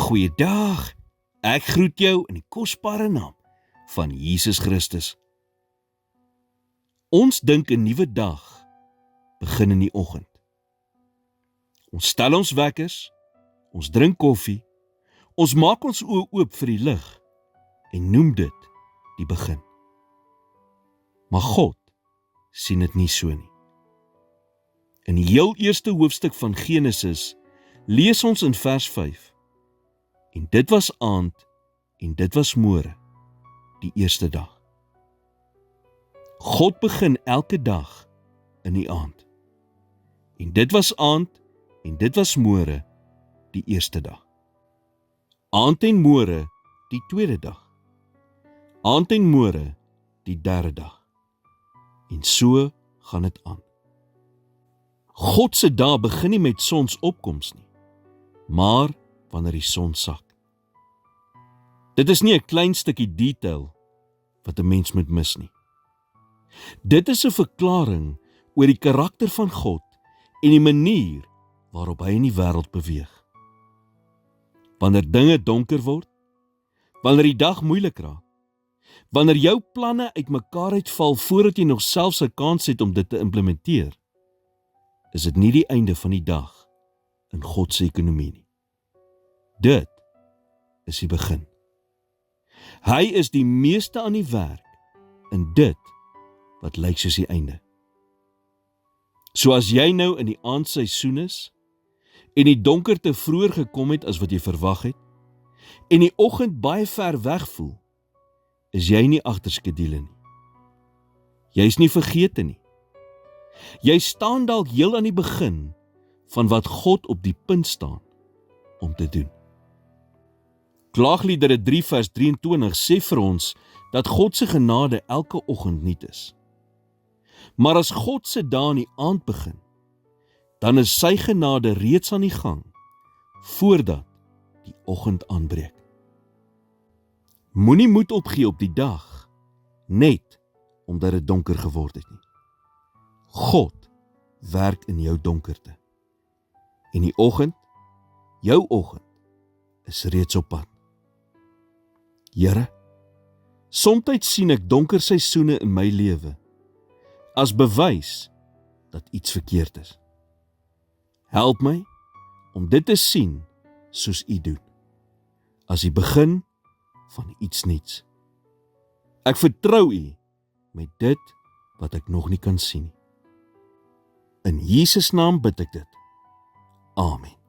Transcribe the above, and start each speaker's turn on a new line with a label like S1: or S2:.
S1: Goeiedag, ek groet jou in die kosbare naam van Jesus Christus. Ons dink 'n nuwe dag begin in die oggend. Ons stel ons wekkers, ons drink koffie, ons maak ons oë oop vir die lig en noem dit die begin. Maar God sien dit nie so nie. In die heel eerste hoofstuk van Genesis lees ons in vers 5: En dit was aand en dit was môre, die eerste dag. God begin elke dag in die aand. En dit was aand en dit was môre, die eerste dag. Aand en môre, die tweede dag. Aand en môre, die derde dag. En so gaan dit aan. God se dag begin nie met sonsopkoms nie, maar wanneer die son sak. Dit is nie 'n klein stukkie detail wat 'n mens moet mis nie. Dit is 'n verklaring oor die karakter van God en die manier waarop hy in die wêreld beweeg. Wanneer dinge donker word, wanneer die dag moeilik raak, wanneer jou planne uitmekaar uitval voordat jy nog selfs 'n kans het om dit te implementeer, is dit nie die einde van die dag in God se ekonomie nie. Dit is die begin. Hy is die meeste aan die werk in dit wat lyk soos die einde. So as jy nou in die aandseisoen is en die donkerte vroeër gekom het as wat jy verwag het en die oggend baie ver weg voel, is jy nie agter skedule nie. Jy is nie vergete nie. Jy staan dalk heel aan die begin van wat God op die punt staan om te doen. Klaagliedere 3 vers 23 sê vir ons dat God se genade elke oggend nuut is. Maar as God se dae in die aand begin, dan is sy genade reeds aan die gang voordat die oggend aanbreek. Moenie moed opgee op die dag net omdat dit donker geword het nie. God werk in jou donkerte. En die oggend, jou oggend, is reeds op pad. Here, somtyds sien ek donker seisoene in my lewe as bewys dat iets verkeerd is. Help my om dit te sien soos U doen, as die begin van iets nuuts. Ek vertrou U met dit wat ek nog nie kan sien nie. In Jesus naam bid ek dit. Amen.